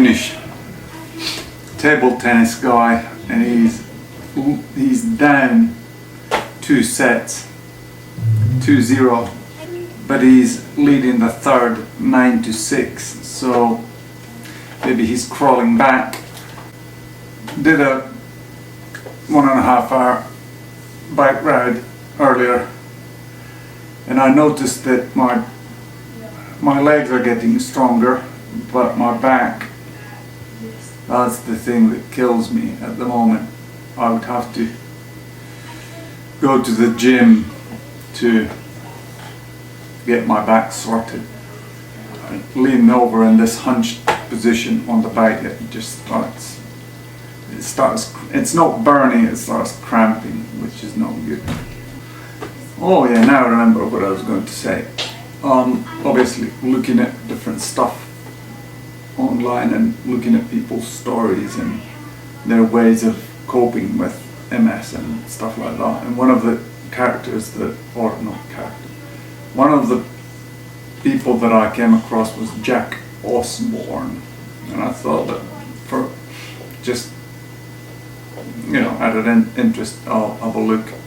Finnish table tennis guy, and he's down 2 sets, 2-0, but he's leading the third 9-6. So maybe he's crawling back. Did a 1.5 hour bike ride earlier, and I noticed that my legs are getting stronger, but my back, that's the thing that kills me at the moment. I would have to go to the gym to get my back sorted. Leaning over in this hunched position on the bike, it just starts, it's not burning, it starts cramping, which is not good. Oh yeah, now I remember what I was going to say. Obviously looking at different stuff online and looking at people's stories and their ways of coping with MS and stuff like that. And one of the characters one of the people that I came across was Jack Osborne, and I thought that for just, you know, out of interest, I'll have a look at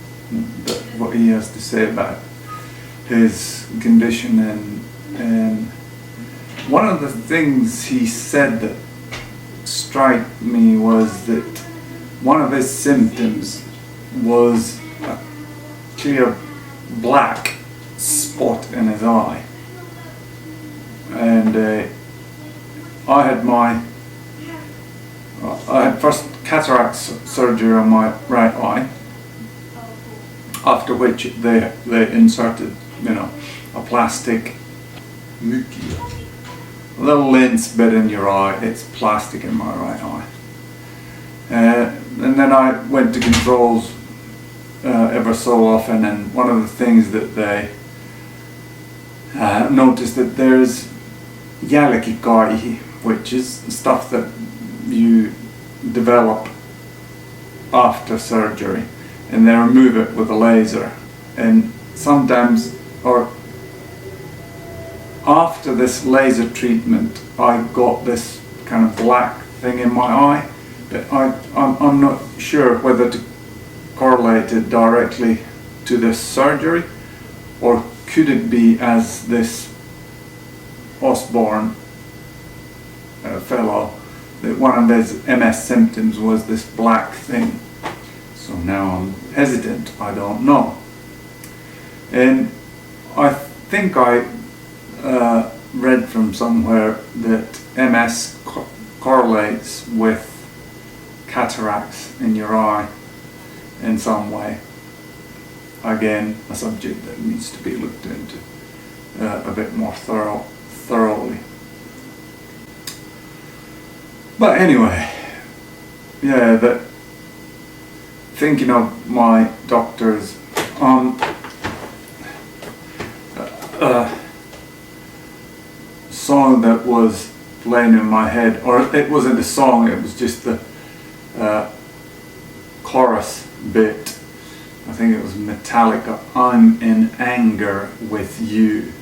what he has to say about his condition. And one of the things he said that struck me was that one of his symptoms was a clear black spot in his eye. And I had first cataract surgery on my right eye, after which they inserted, you know, a plastic muki, a little lens bit in your eye. It's plastic in my right eye. And then I went to controls ever so often, and one of the things that they noticed that there's jälkikäihi, which is stuff that you develop after surgery, and they remove it with a laser. And sometimes, or after this laser treatment, I got this kind of black thing in my eye, but I'm not sure whether to correlate it directly to this surgery, or could it be, as this Osborne fellow, that one of his MS symptoms was this black thing. So now I'm hesitant, I don't know. And I think I read from somewhere that MS correlates with cataracts in your eye in some way. Again, a subject that needs to be looked into a bit more thoroughly. But anyway, yeah, that thinking of my doctors, song that was playing in my head, or it wasn't a song, it was just the chorus bit. I think it was Metallica, "I'm in anger with you."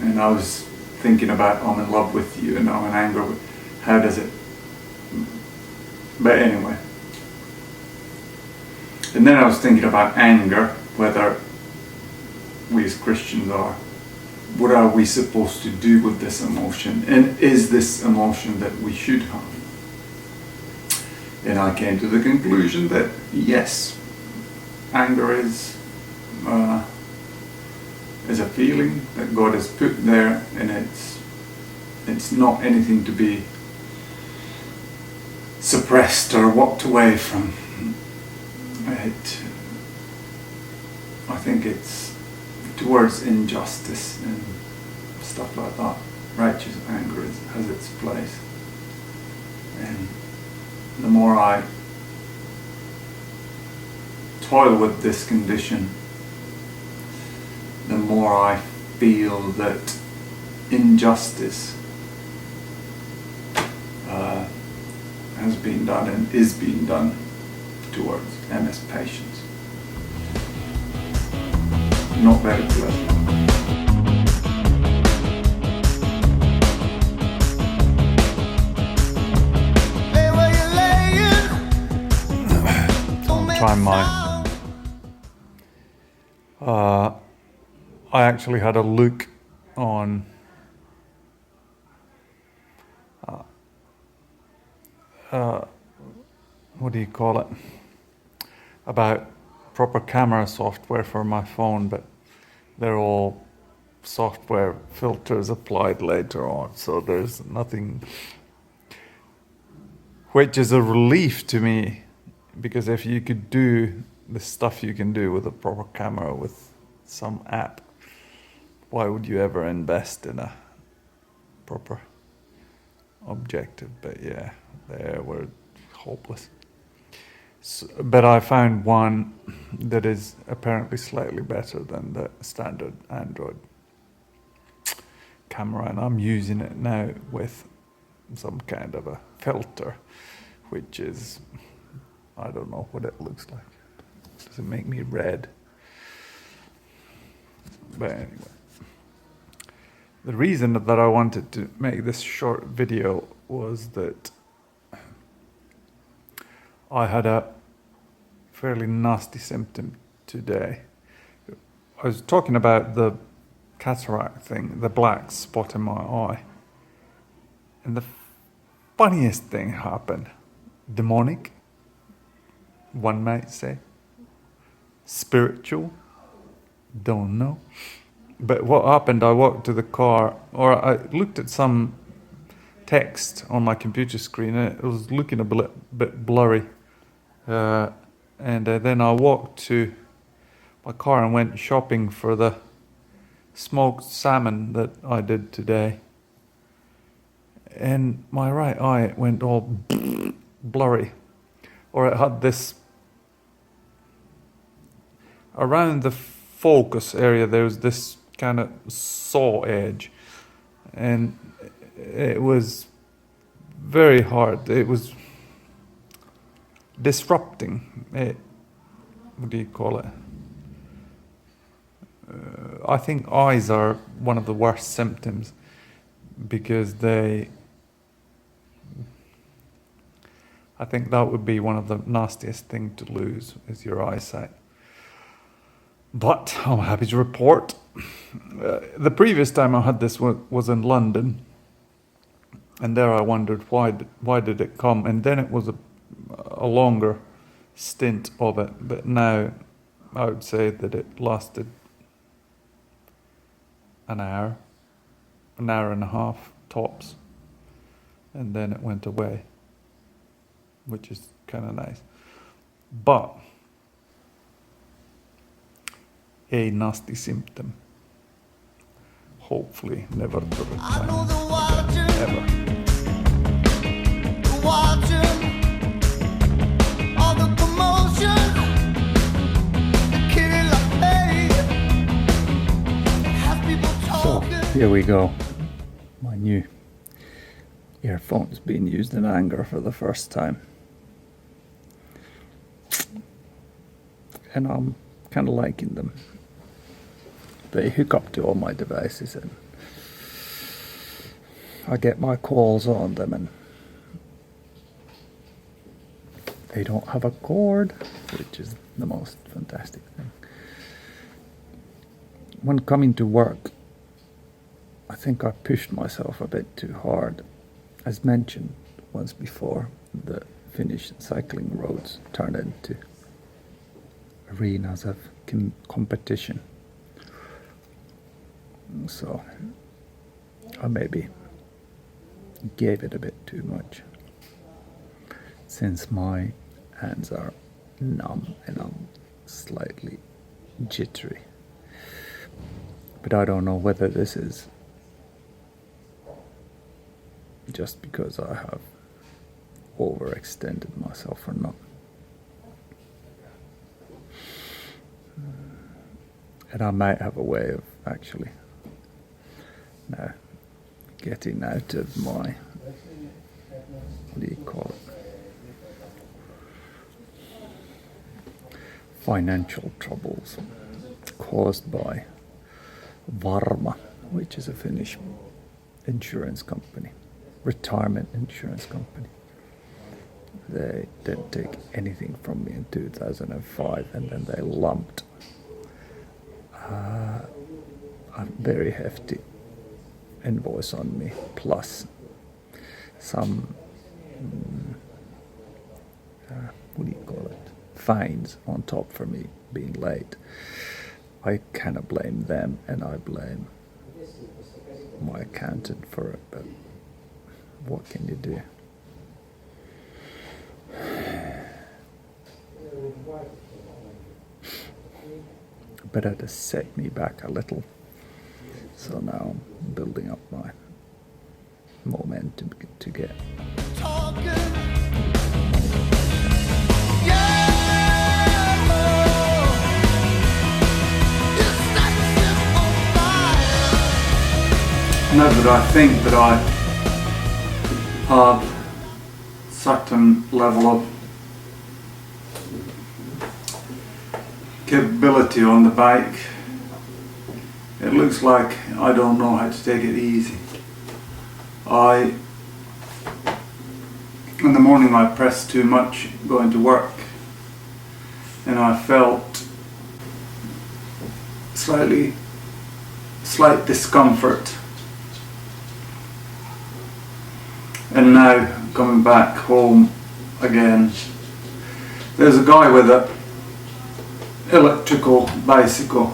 And I was thinking about I'm in love with you and I'm in anger with, how does it, but anyway. And then I was thinking about anger, whether we as Christians what are we supposed to do with this emotion, and is this emotion that we should have? And I came to the conclusion that yes, anger is a feeling that God has put there, and it's not anything to be suppressed or walked away from. I think it's towards injustice and stuff like that. Righteous anger has its place, and the more I toil with this condition, the more I feel that injustice has been done and is being done towards MS patients. Not very pleasant. time I actually had a look on what do you call it, about proper camera software for my phone, but they're all software filters applied later on, so there's nothing, which is a relief to me, because if you could do the stuff you can do with a proper camera with some app, why would you ever invest in a proper objective? But yeah, they were hopeless. So, but I found one that is apparently slightly better than the standard Android camera, and I'm using it now with some kind of a filter, which is, I don't know what it looks like. Does it make me red? But anyway, the reason that I wanted to make this short video was that I had a fairly nasty symptom today. I was talking about the cataract thing, the black spot in my eye, and the funniest thing happened. Demonic, one might say. Spiritual, don't know. But what happened, I walked to the car, or I looked at some text on my computer screen, and it was looking a bit blurry. And then I walked to my car and went shopping for the smoked salmon that I did today. And my right eye went all blurry, or it had this, around the focus area there was this kind of saw edge, and it was very hard. It was disrupting it. What do you call it? I think eyes are one of the worst symptoms, because I think that would be one of the nastiest things to lose, is your eyesight. But I'm happy to report, the previous time I had this was in London, and there I wondered why did it come, and then it was a longer stint of it, but now I would say that it lasted an hour and a half tops, and then it went away, which is kind of nice. But a nasty symptom, hopefully never to return ever. So here we go, my new earphones being used in anger for the first time, and I'm kind of liking them. They hook up to all my devices, and I get my calls on them, and they don't have a cord, which is the most fantastic thing. When coming to work, I think I pushed myself a bit too hard. As mentioned once before, the Finnish cycling roads turned into arenas of competition. So I maybe gave it a bit too much, since my hands are numb and I'm slightly jittery. But I don't know whether this is just because I have overextended myself or not. And I might have a way of actually now getting out of my, what do you call it, financial troubles caused by Varma, which is a Finnish insurance company, retirement insurance company. They didn't take anything from me in 2005, and then they lumped a very hefty invoice on me, plus some what do you call it, fines on top for me being late. I kind of blame them, and I blame my accountant for it, but what can you do? But that has set me back a little, so now I'm building up my momentum to get now that I think that I have certain level of capability on the bike, it looks like I don't know how to take it easy. In the morning I pressed too much going to work, and I felt slight discomfort. And now coming back home again, there's a guy with a electrical bicycle,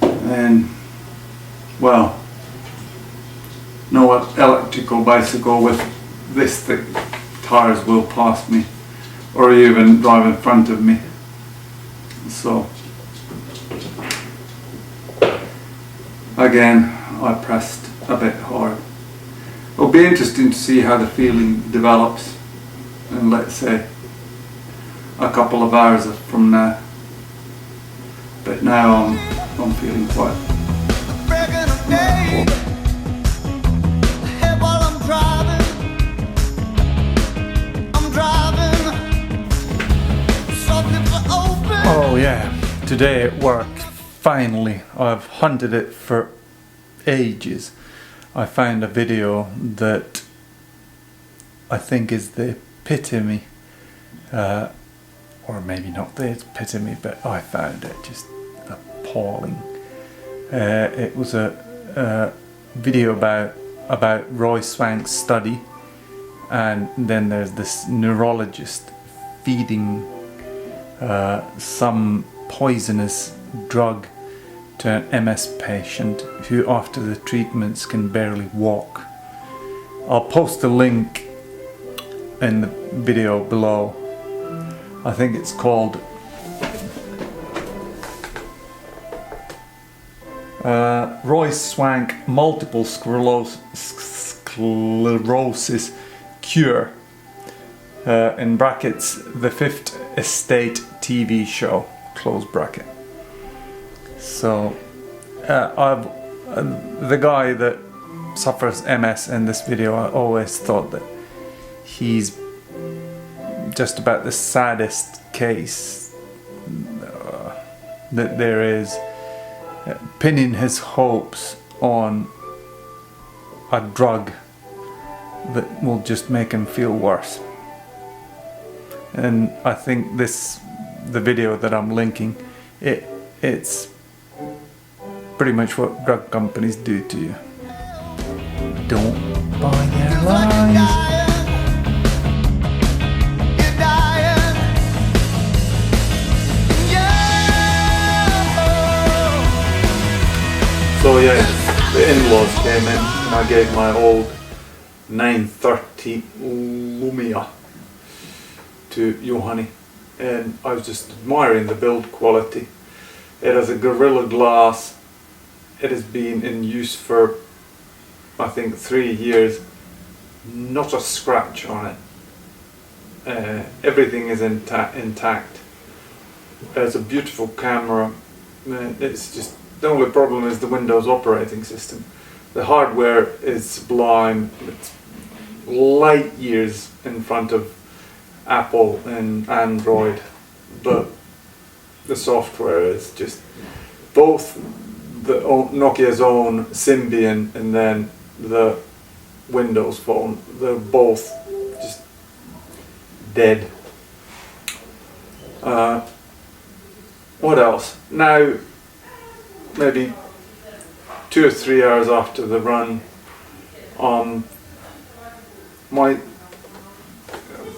and well, no electrical bicycle with this thick tires will pass me or even drive in front of me. So again I pressed a bit hard. It'll be interesting to see how the feeling develops in, let's say, a couple of hours from now. But now I'm feeling quite Oh yeah, today at work, finally, I've hunted it for ages. I found a video that I think is the epitome, or maybe not the epitome, but I found it just appalling. It was a video about Roy Swank's study, and then there's this neurologist feeding some poisonous drug to an MS patient who after the treatments can barely walk. I'll post a link in the video below. I think it's called Roy Swank Multiple Sclerosis Cure, in brackets, the Fifth Estate TV show, close bracket. So the guy that suffers MS in this video, I always thought that he's just about the saddest case that there is, pinning his hopes on a drug that will just make him feel worse. And I think the video that I'm linking, it's pretty much what drug companies do to you. Don't buy their lies. So yeah, the in-laws came in and I gave my old 930 Lumia to Johanni, and I was just admiring the build quality. It has a Gorilla Glass. It has been in use for I think 3 years, not a scratch on it. Everything is intact. It's a beautiful camera. It's just, the only problem is the Windows operating system. The hardware is sublime. It's light years in front of Apple and Android, but the software is just, both the Nokia's own Symbian and then the Windows phone, they're both dead. What else? Now, maybe 2 or 3 hours after the run,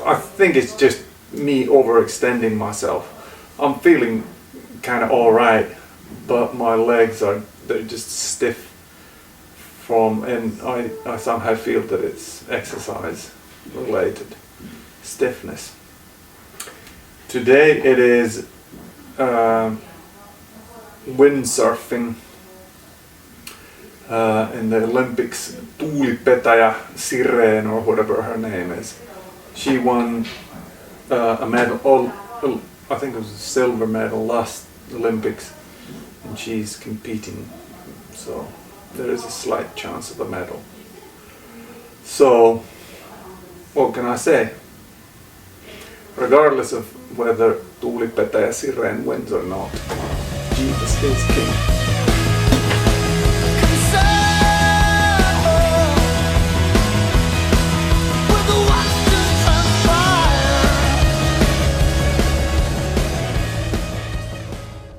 I think it's just me overextending myself. I'm feeling kind of alright, but my legs they're just stiff and I somehow feel that it's exercise related stiffness. Today it is windsurfing in the Olympics. Tuulipetäjä Sireen, or whatever her name is, she won a medal, I think it was a silver medal last Olympics, and she's competing, so there is a slight chance of a medal. So what can I say? Regardless of whether Tuulipetäjä Sireen wins or not, Jesus is king.